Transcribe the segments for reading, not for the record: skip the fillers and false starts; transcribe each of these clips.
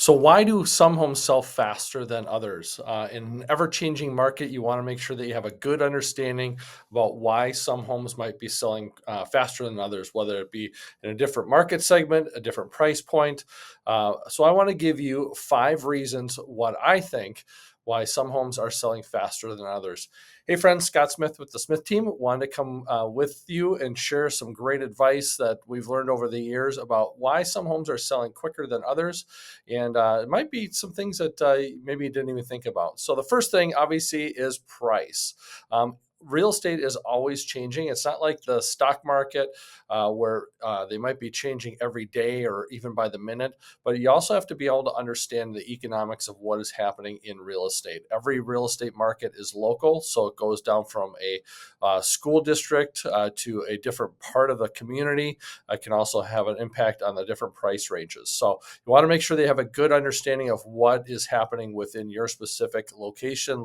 So why do some homes sell faster than others? In an ever-changing market, you want to make sure that you have a good understanding about why some homes might be selling faster than others, whether it be in a different market segment, a different price point. So I want to give you 5 reasons what I think why some homes are selling faster than others. Hey friends, Scott Smith with the Smith team. Wanted to come with you and share some great advice that we've learned over the years about why some homes are selling quicker than others. And it might be some things that maybe you didn't even think about. So the first thing, obviously, is price. Real estate is always changing. It's not like the stock market where they might be changing every day or even by the minute, but you also have to be able to understand the economics of what is happening in real estate. Every real estate market is local, so it goes down from a school district to a different part of the community. It can also have an impact on the different price ranges. So you want to make sure they have a good understanding of what is happening within your specific location,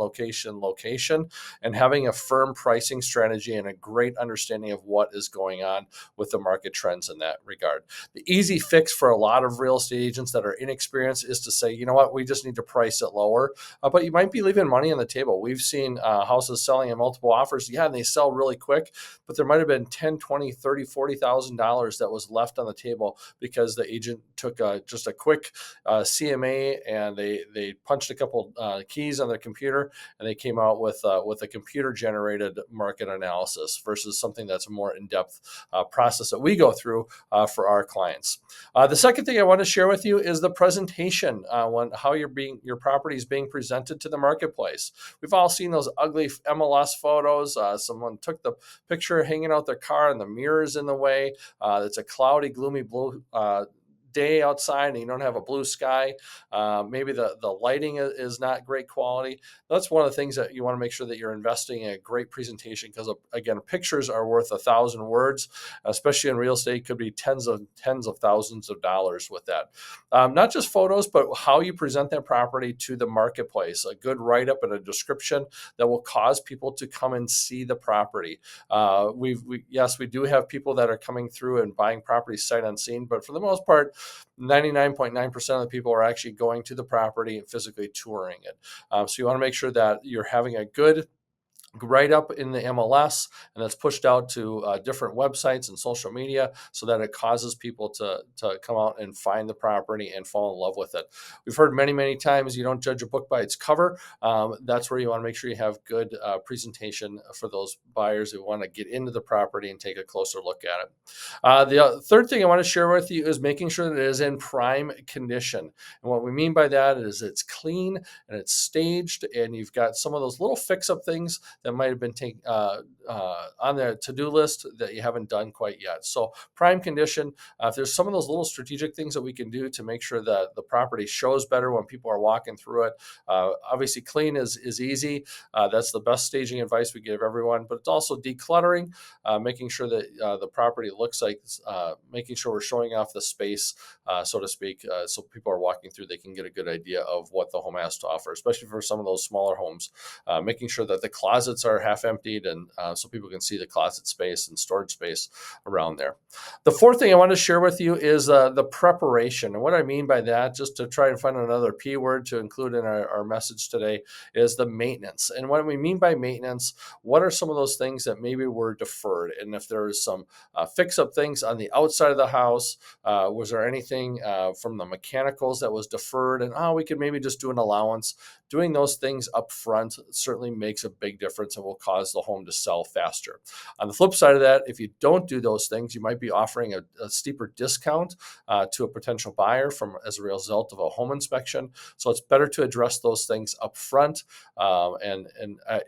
and having a firm pricing strategy and a great understanding of what is going on with the market trends in that regard. The easy fix for a lot of real estate agents that are inexperienced is to say, you know what, we just need to price it lower. But you might be leaving money on the table. We've seen houses selling at multiple offers. Yeah, and they sell really quick, but there might have been 10, 20, 30, $40,000 that was left on the table because the agent took just a quick CMA and they punched a couple keys on their computer and they came out with a computer generated market analysis versus something that's a more in-depth process that we go through for our clients. The second thing I want to share with you is the presentation, how your property is being presented to the marketplace. We've all seen those ugly MLS photos. Someone took the picture hanging out their car and the mirror's in the way. It's a cloudy, gloomy blue day outside and you don't have a blue sky. Maybe the lighting is not great quality. That's one of the things that you want to make sure that you're investing in a great presentation because, again, pictures are worth 1,000 words, especially in real estate. Could be tens of thousands of dollars with that. Not just photos, but how you present that property to the marketplace. A good write-up and a description that will cause people to come and see the property. Yes, we do have people that are coming through and buying properties sight unseen, but for the most part, 99.9% of the people are actually going to the property and physically touring it. So you want to make sure that you're having a good write up in the MLS and that's pushed out to different websites and social media so that it causes people to come out and find the property and fall in love with it. We've heard many times you don't judge a book by its cover. That's where you want to make sure you have good presentation for those buyers who want to get into the property and take a closer look at it. The third thing I want to share with you is making sure that it is in prime condition. And what we mean by that is it's clean and it's staged and you've got some of those little fix-up things that might have been on the to-do list that you haven't done quite yet. So prime condition, if there's some of those little strategic things that we can do to make sure that the property shows better when people are walking through it. Obviously clean is easy. That's the best staging advice we give everyone, but it's also decluttering, making sure that the property looks like, making sure we're showing off the space, so to speak, so people are walking through, they can get a good idea of what the home has to offer, especially for some of those smaller homes, making sure that the closets are half emptied and so people can see the closet space and storage space around there. The fourth thing I want to share with you is the preparation. And what I mean by that, just to try and find another P word to include in our message today, is the maintenance. And what we mean by maintenance, what are some of those things that maybe were deferred? And if there's some fix-up things on the outside of the house, was there anything from the mechanicals that was deferred? And we could maybe just do an allowance. Doing those things up front certainly makes a big difference and will cause the home to sell faster. On the flip side of that, if you don't do those things, you might be offering a steeper discount to a potential buyer as a result of a home inspection. So it's better to address those things up front and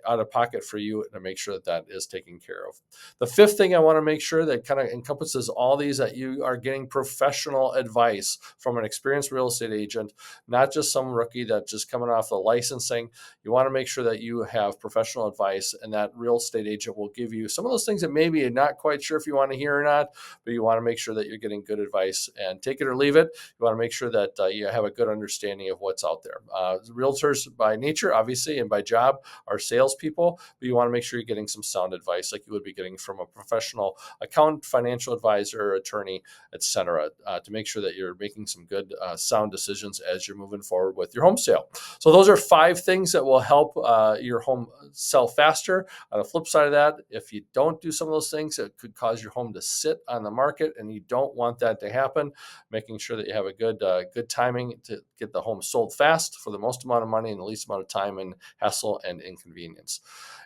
out of pocket for you to make sure that is taken care of. The fifth thing I want to make sure that kind of encompasses all these, that you are getting professional advice from an experienced real estate agent, not just some rookie that's just coming off the licensing. You want to make sure that you have professional advice, and that real estate agent will give you some of those things that maybe you're not quite sure if you want to hear or not, but you want to make sure that you're getting good advice, and take it or leave it. You want to make sure that you have a good understanding of what's out there. Realtors by nature, obviously, and by job are salespeople, but you want to make sure you're getting some sound advice like you would be getting from a professional accountant, financial advisor, attorney, etc., to make sure that you're making some good, sound decisions as you're moving forward with your home sale. So those are 5 things that will help your home sell faster. On the flip side of that, if you don't do some of those things, it could cause your home to sit on the market, and you don't want that to happen. Making sure that you have a good timing to get the home sold fast for the most amount of money in the least amount of time and hassle and inconvenience.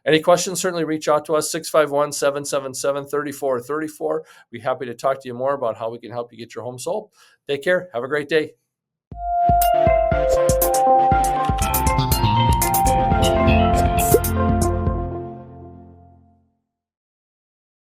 Any questions, certainly reach out to us, 651-777-3434. We'd be happy to talk to you more about how we can help you get your home sold. Take care. Have a great day.